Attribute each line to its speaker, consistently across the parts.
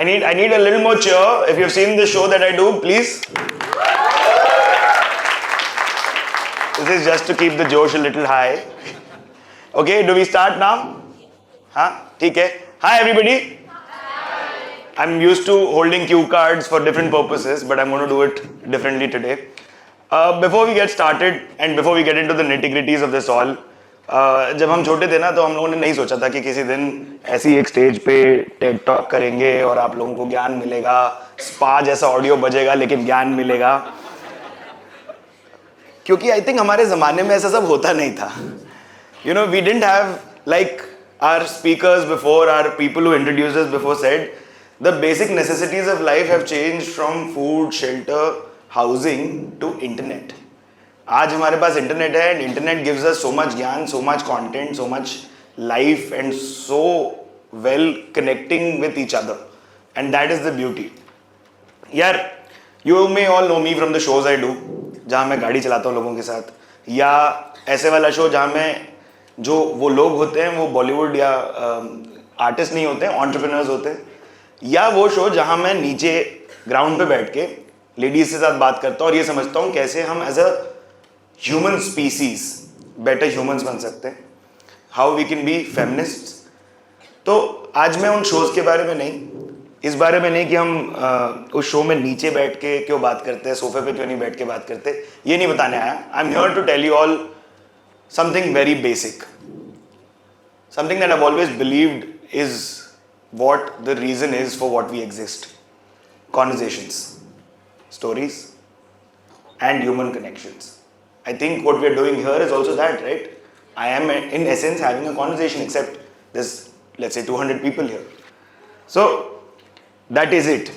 Speaker 1: I need a little more cheer. If you've seen the show that I do, please. This is just to keep the Josh a little high. Okay, do we start now? Huh? Okay. Hi everybody. I'm used to holding cue cards for different purposes, but I'm going to do it differently today. Before we get started and before we get into the nitty-gritties of this all, जब हम छोटे थे ना तो हम लोगों ने नहीं सोचा था कि किसी दिन ऐसी एक स्टेज पे टेड टॉक करेंगे और आप लोगों को ज्ञान मिलेगा, स्पा जैसा ऑडियो बजेगा लेकिन ज्ञान मिलेगा, क्योंकि आई थिंक हमारे ज़माने में ऐसा सब होता नहीं था. You know, we didn't have, like our speakers before, our people who introduced us before said, the basic necessities of life have changed from food, shelter, housing to internet. आज हमारे पास इंटरनेट है, and internet gives us so much ज्ञान, so much content, so much life, and so well connecting with each other, and that is the beauty. यार, you may all know me from the shows I do, जहाँ मैं गाड़ी चलाता हूँ लोगों के साथ, या ऐसे वाला शो जहाँ मैं जो वो लोग होते हैं वो बॉलीवुड या आर्टिस्ट नहीं होते हैं, एंटरप्रेन्योर्स होते हैं, या वो शो जहाँ मैं नीचे ग्राउंड पे बैठ के लेडीज के साथ बात करता हूँ और ये समझता हूँ कैसे हम as a human species better humans बन सकते हैं, how we can be feminist. तो आज मैं उन शोज़ के बारे में नहीं, इस बारे में नहीं कि हम उस शो में नीचे बैठ के क्यों बात करते हैं, सोफे पे क्यों नहीं बैठ के बात करते, ये नहीं बताने आया. I am here to tell you all something very basic, something that I've always believed is what the reason is for what we exist. Conversations, stories, and human connections. I think what we're doing here is also that, right? I am in essence having a conversation, except there's, let's say, 200 people here. So that is it.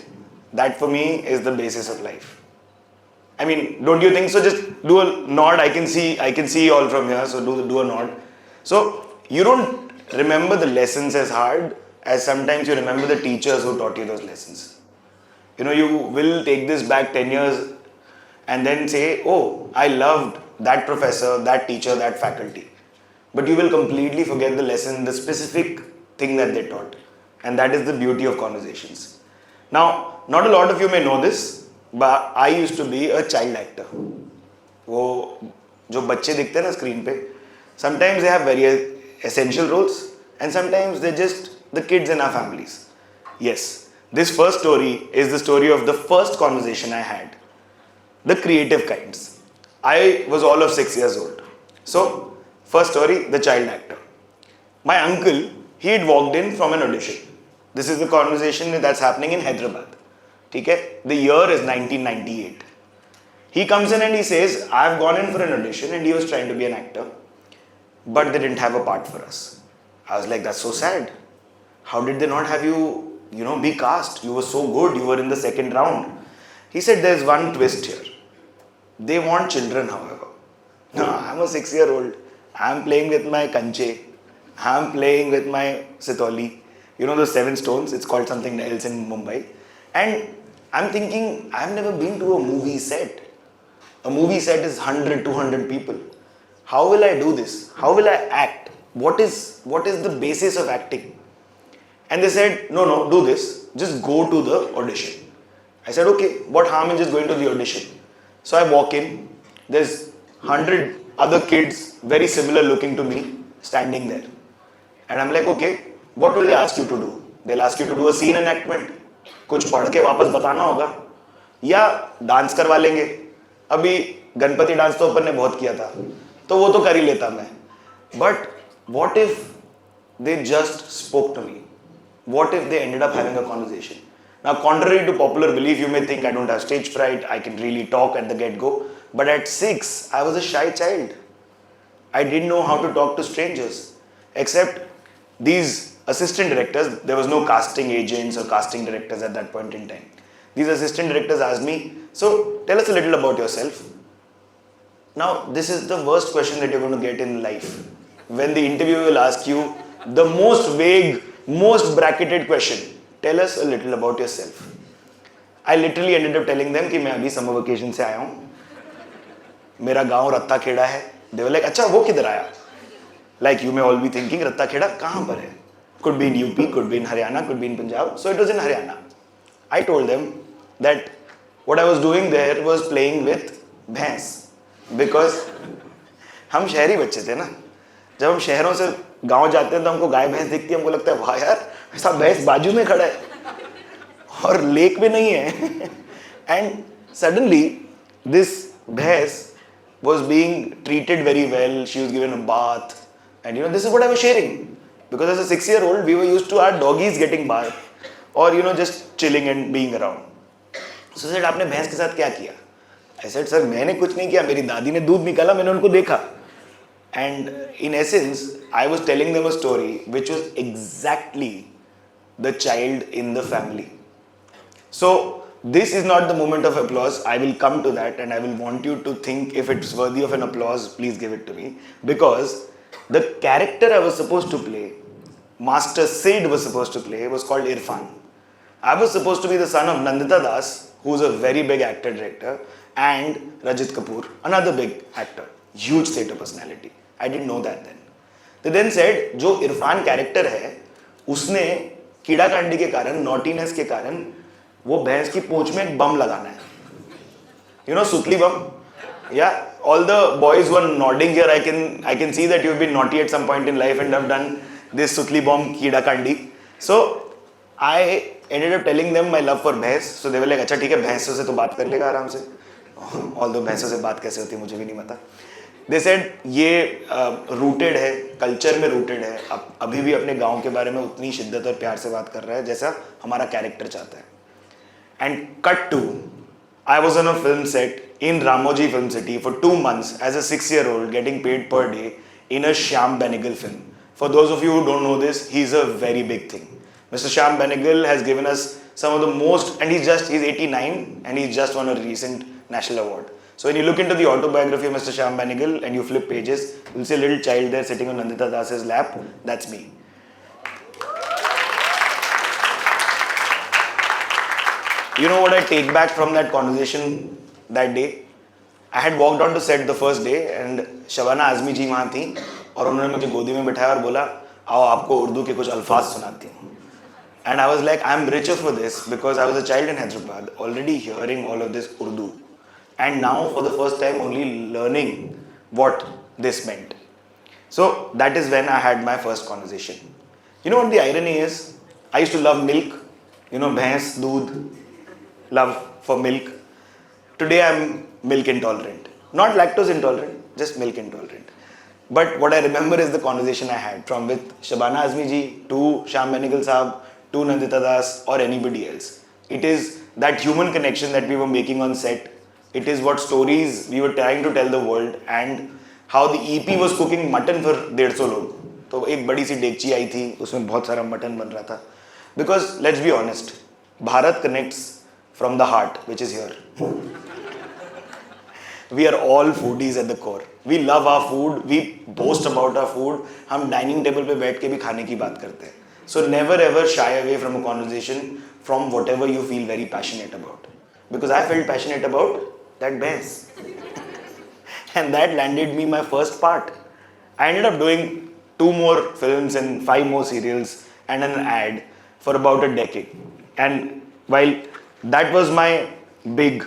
Speaker 1: That for me is the basis of life. I mean, don't you think so? Just do a nod. I can see you all from here, so do a nod. So you don't remember the lessons as hard as sometimes you remember the teachers who taught you those lessons. You know, you will take this back 10 years and then say, oh, I loved that professor, that teacher, that faculty. But you will completely forget the lesson, the specific thing that they taught. And that is the beauty of conversations. Now, not a lot of you may know this, but I used to be a child actor. वो जो बच्चे दिखते हैं ना screen पे, sometimes they have very essential roles and sometimes they're just the kids in our families. Yes, this first story is the story of the first conversation I had, the creative kinds. I was all of 6 years old. So, first story, the child actor. My uncle, he had walked in from an audition. This is the conversation that's happening in Hyderabad. Okay? The year is 1998. He comes in and he says, I've gone in for an audition, and he was trying to be an actor, but they didn't have a part for us. I was like, that's so sad. How did they not have you, be cast? You were so good. You were in the second round. He said, there's one twist here. They want children, however. No, I'm a 6-year-old. I'm playing with my kanche. I'm playing with my sitoli. You know those 7 stones? It's called something else in Mumbai. And I'm thinking, I've never been to a movie set. A movie set is 100, 200 people. How will I do this? How will I act? What is the basis of acting? And they said, no, do this. Just go to the audition. I said, okay, what harm in just going to the audition? So I walk in. There's 100 other kids, very similar looking to me, standing there. And I'm like, okay, what will they ask you to do? They'll ask you to do a scene enactment. कुछ पढ़ के वापस बताना होगा या dance करवा लेंगे. अभी गणपति डांस तो अपन ने बहुत किया था तो वो तो कर ही लेता मैं. But what if they just spoke to me? What if they ended up having a conversation? Now, contrary to popular belief, you may think I don't have stage fright, I can really talk at the get-go. But at 6, I was a shy child. I didn't know how to talk to strangers. Except these assistant directors, there was no casting agents or casting directors at that point in time. These assistant directors asked me, so tell us a little about yourself. Now, this is the worst question that you're going to get in life. When the interviewer will ask you the most vague, most bracketed question, tell us a little about yourself. I literally ended up telling them कि मैं अभी summer vacation से आया हूँ. मेरा गांव रत्ता खेड़ा है. They were like, अच्छा वो किधर आया? Like you may all be thinking, रत्ता खेड़ा कहाँ पर है? Could be in UP, could be in Haryana, could be in Punjab. So it was in Haryana. I told them that what I was doing there was playing with भैंस, because हम शहरी बच्चे थे ना. जब हम शहरों से गांव जाते हैं तो हमको गाय भैंस दिखती है, हमको लगता है वाह यार ऐसा भैंस बाजू में खड़ा है और लेक भी नहीं है. एंड सडनली दिस भैंस was being treated very well. She was given a bath, and this is what I was sharing, because as a 6-year-old we were used to our doggies getting bath or just chilling and being around. So said, आपने भैंस के साथ क्या किया? I said, sir, मैंने कुछ नहीं किया, मेरी दादी ने दूध निकाला, मैंने उनको देखा. And in essence I was telling them a story which was exactly the child in the family. So this is not the moment of applause. I will come to that, and I will want you to think if it's worthy of an applause, please give it to me. Because the character I was supposed to play, Master Sid was supposed to play, was called Irfan. I was supposed to be the son of Nandita Das, who's a very big actor director, and Rajat Kapoor, another big actor, huge theatre personality. I didn't know that then. They then said, जो Irfan character है, उसने कीड़ा कांडी के कारण, naughtiness के कारण वो भैंस की पूंछ में एक बम लगाना है. सुतली बम. Yeah, all the boys were nodding here. I can see that you've been naughty at some point in life and have done this sutli bomb कीड़ा Kandi. So I ended up telling them my love for भैंस. So they were like, अच्छा ठीक है, भैंसों से तो बात कर लेगा आराम से. Although भैंसों से बात कैसे होती है मुझे भी नहीं पता. They said ये रूटेड है, कल्चर में रूटेड है. अभी भी अपने गांव के बारे में उतनी शिद्दत और प्यार से बात कर रहा है जैसा हमारा कैरेक्टर चाहता है. And cut to, I was on a film set in Ramoji Film City for 2 months as a 6-year-old getting paid per day in a Shyam Benegal film. For those of you who don't know this, he's a very big thing. Mr. Shyam Benegal has given us some of the most, and he's 89 and he's just won a recent national award. So when you look into the autobiography of Mr. Shyam Benegal and you flip pages, you'll see a little child there sitting on Nandita Das's lap. That's me. You know what I take back from that conversation that day? I had walked on to set the first day and Shabana Azmi जी वहाँ थी और उन्होंने मुझे गोदी में बिठाया और बोला, आओ आपको उर्दू के कुछ अल्फाज सुनाती हूँ. And I was like, I'm richer for this because I was a child in Hyderabad already hearing all of this Urdu. And now for the first time only learning what this meant. So that is when I had my first conversation. You know what the irony is? I used to love milk. Bhais, doodh. Love for milk. Today I'm milk intolerant. Not lactose intolerant, just milk intolerant. But what I remember is the conversation I had from with Shabana Azmi ji to Shyam Benegal Saab to Nandita Das or anybody else. It is that human connection that we were making on set. It is what stories we were trying to tell the world, and how the EP was cooking mutton for 150 लोग. तो एक बड़ी सी डेगची आई थी, उसमें बहुत सारा mutton बन रहा था. Because let's be honest, Bharat connects from the heart, which is here. We are all foodies at the core. We love our food. We boast about our food. हम dining table पे बैठ के भी खाने की बात करते हैं. So never ever shy away from a conversation from whatever you feel very passionate about. Because I felt passionate about that bass. And that landed me my first part. I ended up doing 2 more films and 5 more serials and an ad for about a decade. And while that was my big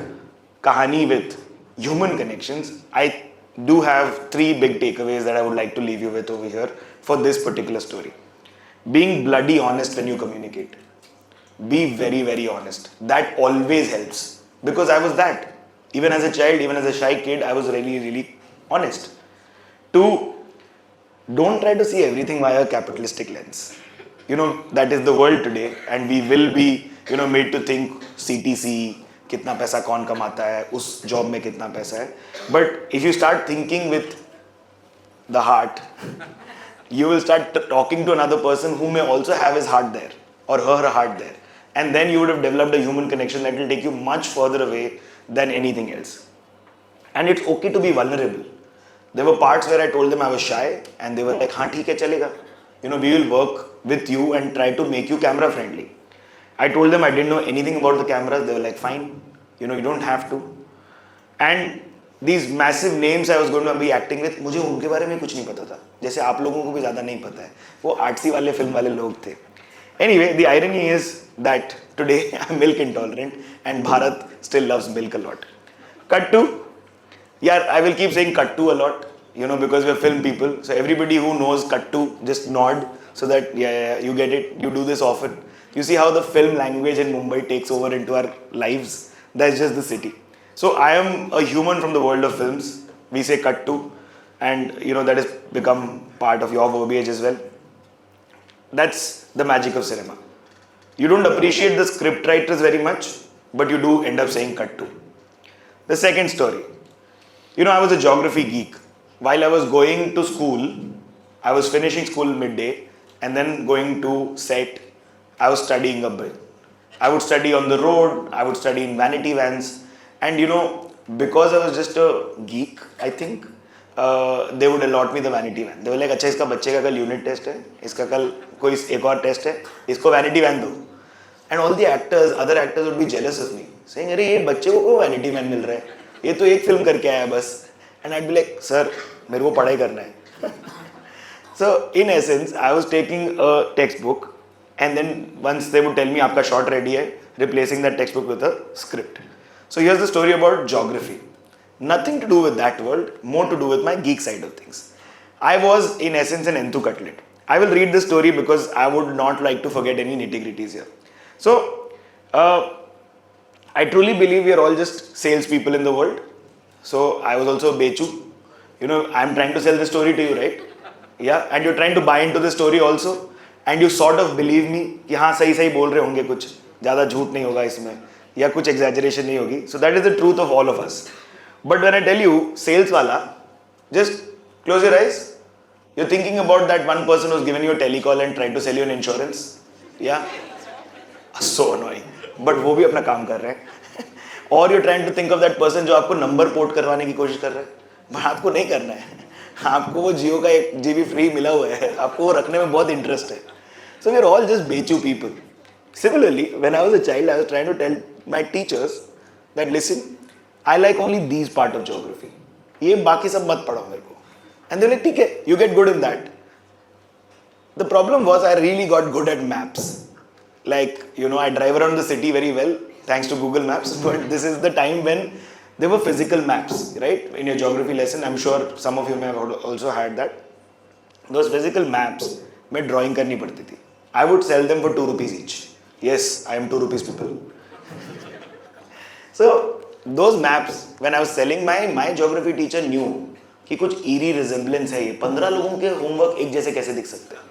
Speaker 1: kahani with human connections, I do have 3 big takeaways that I would like to leave you with over here for this particular story. Being bloody honest when you communicate. Be very, very honest. That always helps. Because I was that. Even as a child, even as a shy kid, I was really, really honest. 2, don't try to see everything via a capitalistic lens. That is the world today, and we will be, made to think CTC, कितना पैसा कौन कमाता है, उस job में कितना पैसा है. But if you start thinking with the heart, you will start talking to another person who may also have his heart there or her heart there. And then you would have developed a human connection that will take you much further away than anything else. And it's okay to be vulnerable. There were parts where I told them I was shy and they were like, हाँ ठीक है चलेगा. We will work with you and try to make you camera friendly. I told them I didn't know anything about the cameras. They were like, fine, you don't have to. And these massive names I was going to be acting with, मुझे उनके बारे में कुछ नहीं पता था. जैसे आप लोगों को भी ज़्यादा नहीं पता है. वो आर्ट्सी वाले फिल्म वाले लोग थे. Anyway, the irony is that today I'm milk intolerant and Bharat still loves milk a lot. Cut to, yeah, I will keep saying cut to a lot, because we're film people. So everybody who knows cut to, just nod so that, yeah, you get it. You do this often. You see how the film language in Mumbai takes over into our lives. That's just the city. So I am a human from the world of films. We say cut to, and that has become part of your verbiage as well. That's the magic of cinema. You don't appreciate the script writers very much, but you do end up saying cut to. The second story. I was a geography geek. While I was going to school, I was finishing school midday and then going to set, I was studying a bit. I would study on the road, I would study in vanity vans, and because I was just a geek, I think, they would allot me the vanity van. They were like, अच्छा इसका बच्चे का कल unit test है, इसका कल कोई एक और test है, इसको vanity van दो. And all the other actors would be jealous of me, saying, अरे ये बच्चे को vanity van मिल रहा है, ये तो एक film करके आया बस. And I'd be like, sir, मेरे को पढ़ाई करना है. So in essence, I was taking a textbook, and then once they would tell me, आपका shot ready है, replacing that textbook with a script. So here's the story about geography. Nothing to do with that world, more to do with my geek side of things. I was, in essence, an Entu cutlet. I will read this story because I would not like to forget any nitty-gritties here. So, I truly believe we are all just salespeople in the world. So, I was also a Bechu. I'm trying to sell the story to you, right? Yeah, and you're trying to buy into the story also. And you sort of believe me कि हाँ सही सही बोल रहे होंगे कुछ, ज़्यादा झूठ नहीं होगा इसमें, या कुछ exaggeration नहीं होगी. So that is the truth of all of us. But when I tell you, sales wala, just close your eyes. You're thinking about that one person who's given you a telecall and tried to sell you an insurance. Yeah? So annoying. But वो भी अपना काम कर रहे हैं. Or you're trying to think of that person जो आपको number port करवाने की कोशिश कर रहा है. But आपको नहीं करना है. आपको वो जियो का 1 GB free मिला हुआ है. आपको वो रखने में बहुत interest है. So we're all just bechu people. Similarly, when I was a child, I was trying to tell my teachers that listen, I like only these part of geography. ये बाकी सब मत पढ़ो मेरे को. And they're like, ठीक है, you get good in that. The problem was I really got good at maps. Like, I drive around the city very well thanks to Google Maps. But this is the time when there were physical maps, right? In your geography lesson, I'm sure some of you may have also had that. Those physical maps, में drawing करनी पड़ती थी. I would sell them for 2 rupees each. Yes, I am 2 rupees people. So, those maps, when I was selling, my geography teacher knew कि कुछ eerie resemblance है ये 15 लोगों के homework एक जैसे कैसे दिख सकते हैं.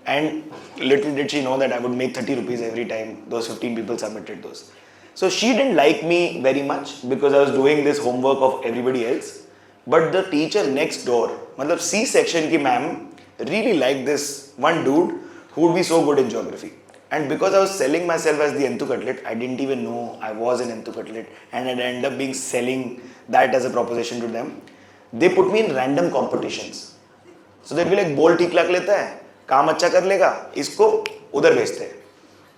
Speaker 1: And little did she know that I would make 30 rupees every time those 15 people submitted those. So she didn't like me very much because I was doing this homework of everybody else. But the teacher next door, मतलब C section की ma'am, really liked this one dude who would be so good in geography. And because I was selling myself as the Entu cutlet, I didn't even know I was an Entu cutlet, and I'd end up being selling that as a proposition to them. They put me in random competitions. So they'd be like, बोल ठीक लग लेता है, काम अच्छा कर लेगा, इसको उधर भेजते हैं.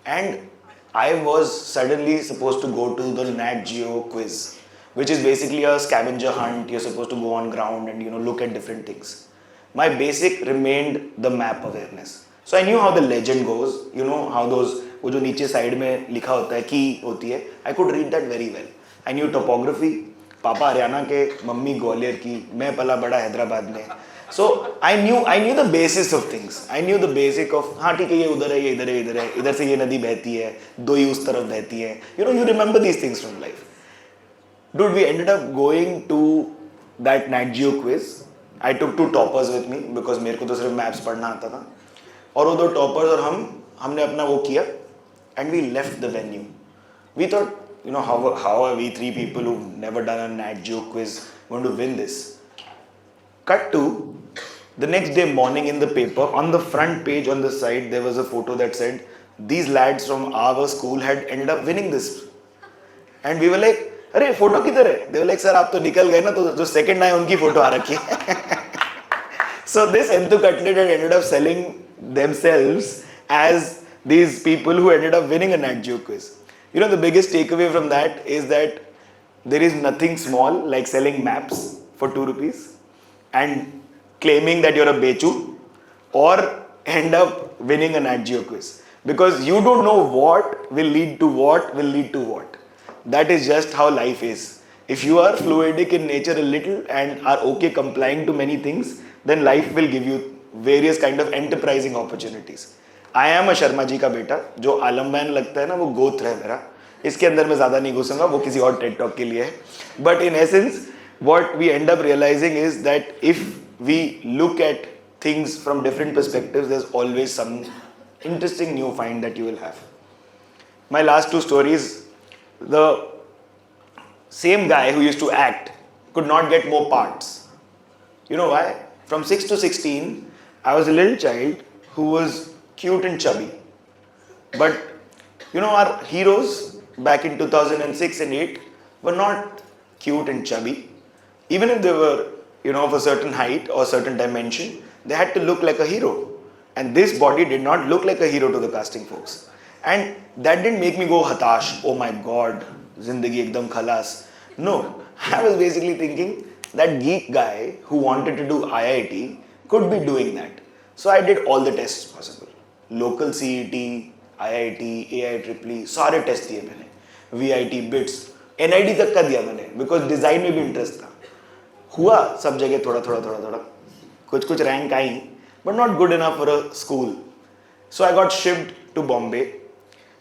Speaker 1: And I was suddenly supposed to go to the Nat Geo quiz, which is basically a scavenger hunt. You're supposed to go on ground and look at different things. My basic remained the map awareness. So I knew how the legend goes, how those, वो जो नीचे side में लिखा होता है, की होती है, I could read that very well. I knew topography, पापा हरियाणा के, मम्मी ग्वालियर की, मैं पला बड़ा हैदराबाद में. So I knew the basis of things. I knew the basic of, हाँ ठीक है ये उधर है, ये इधर है, इधर है, इधर से ये नदी बहती है, दो ही उस तरफ बहती है. You remember these things from life. Dude, we ended up going to that Nat Geo quiz. I took 2 toppers with me because मेरे को तो सिर्फ maps पढ़ना आता था. और वो 2 toppers और हमने अपना वो किया, and we left the venue. We thought, how are we 3 people who've never done a Nat Geo quiz going to win this? Cut to the next day morning in the paper, on the front page on the side, there was a photo that said, these lads from our school had ended up winning this. And we were like, अरे photo किधर है? They were like, sir आप तो निकल गए ना, तो जो second आए उनकी फोटो आ रखी है. So this Entu cutlet had ended up selling themselves as these people who ended up winning a Nat Geo quiz. The biggest takeaway from that is that there is nothing small like selling maps for 2 rupees and claiming that you're a bechu or end up winning a Nat Geo quiz. because you don't know what will lead to what will lead to what. That is just how life is. If you are fluidic in nature a little and are okay complying to many things, then life will give you various kind of enterprising opportunities. I am a Sharma ji का बेटा, जो आलमबैन लगता है ना, वो गोत्र है मेरा. इसके अंदर मैं ज़्यादा नहीं घुसूंगा, वो किसी और टेड टॉक के लिए है. But in essence, what we end up realizing is that if we look at things from different perspectives, there's always some interesting new find that you will have. My last two stories, the same guy who used to act could not get more parts. You know why? From 6 to 16, I was a little child who was cute and chubby. But you know, our heroes back in 2006 and 8 were not cute and chubby. Even if they were, you know, of a certain height or certain dimension, they had to look like a hero. And this body did not look like a hero to the casting folks. And that didn't make me go hatash, oh my god, zindagi ekdam khalas. No, I was basically thinking that geek guy who wanted to do IIT could be doing that. So I did all the tests possible. Local CET, IIT, AIEEE, सारे test दिए मैंने. VIT, BITS, NID तक का दिया मैंने, because design में भी interest था. हुआ सब जगह थोड़ा थोड़ा थोड़ा थोड़ा, कुछ कुछ rank I, but not good enough for a school. So I got shipped to Bombay,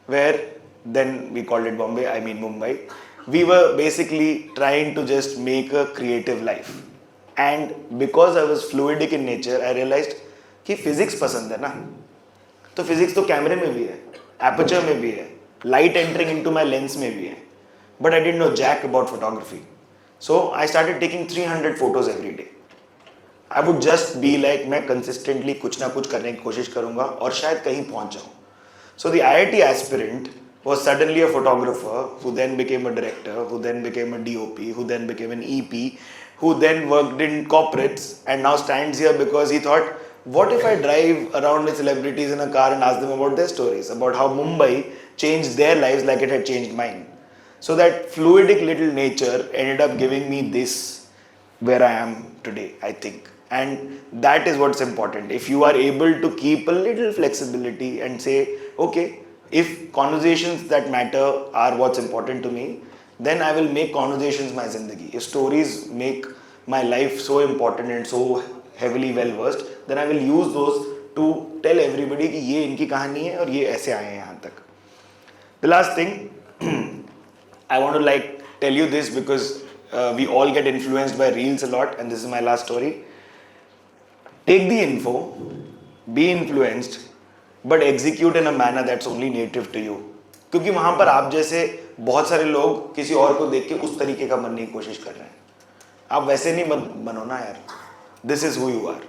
Speaker 1: where then we called it Bombay, I mean Mumbai. We were basically trying to just make a creative life. And because I was fluidic in nature, I realized कि physics पसंद है ना, तो physics तो कैमरे में भी है, aperture में भी है, light entering into my lens में भी है. But I didn't know jack about photography. So I started taking 300 photos every day. I would just be like, मैं consistently कुछ ना कुछ करने की कोशिश करूँगा और शायद कहीं पहुँच जाऊँ. So the IIT aspirant was suddenly a photographer who then became a director, who then became a DOP, who then became an EP, who then worked in corporates and now stands here because he thought, what if I drive around with celebrities in a car and ask them about their stories, about how Mumbai changed their lives like it had changed mine. So that fluidic little nature ended up giving me this where I am today, I think. And that is what's important. If you are able to keep a little flexibility and say, okay, if conversations that matter are what's important to me, then I will make conversations my zindagi. If stories make my life so important and so heavily well versed, then I will use those to tell everybody कि ये इनकी कहानी है और ये ऐसे आए हैं यहाँ तक. The last thing, I want to like tell you this because we all get influenced by reels a lot, and this is my last story. Take the info, be influenced, but execute in a manner that's only native to you. क्योंकि वहाँ पर आप जैसे बहुत सारे लोग किसी और को देख के उस तरीके का बनने की कोशिश कर रहे हैं. आप वैसे नहीं बनो ना यार. This is who you are.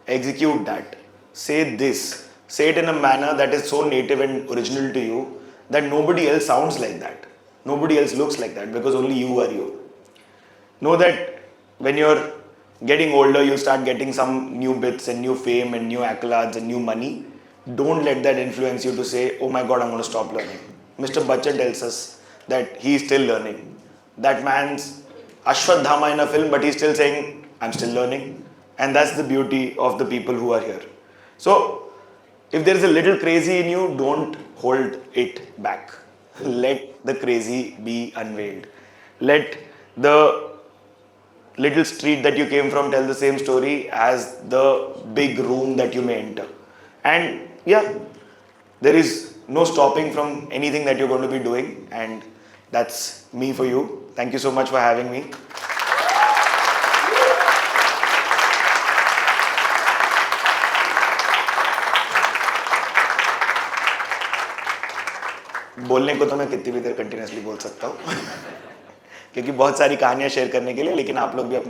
Speaker 1: Execute that. Say this. Say it in a manner that is so native and original to you that nobody else sounds like that. Nobody else looks like that because only you are you. Know that when you're getting older, you start getting some new bits and new fame and new accolades and new money. Don't let that influence you to say, oh my god, I'm going to stop learning. Mr. Bachchan tells us that he is still learning. That man's Ashwadhama in a film, but he's still saying, I'm still learning. And that's the beauty of the people who are here. So, if there is a little crazy in you, don't hold it back. Let the crazy be unveiled. Let the little street that you came from tell the same story as the big room that you may enter. And yeah, there is no stopping from anything that you're going to be doing, and that's me for you. Thank you so much for having me. बोलने को तो मैं कितनी भी देर continuously बोल सकता हूँ क्योंकि बहुत सारी कहानियाँ शेयर करने के लिए, लेकिन आप लोग भी अपनी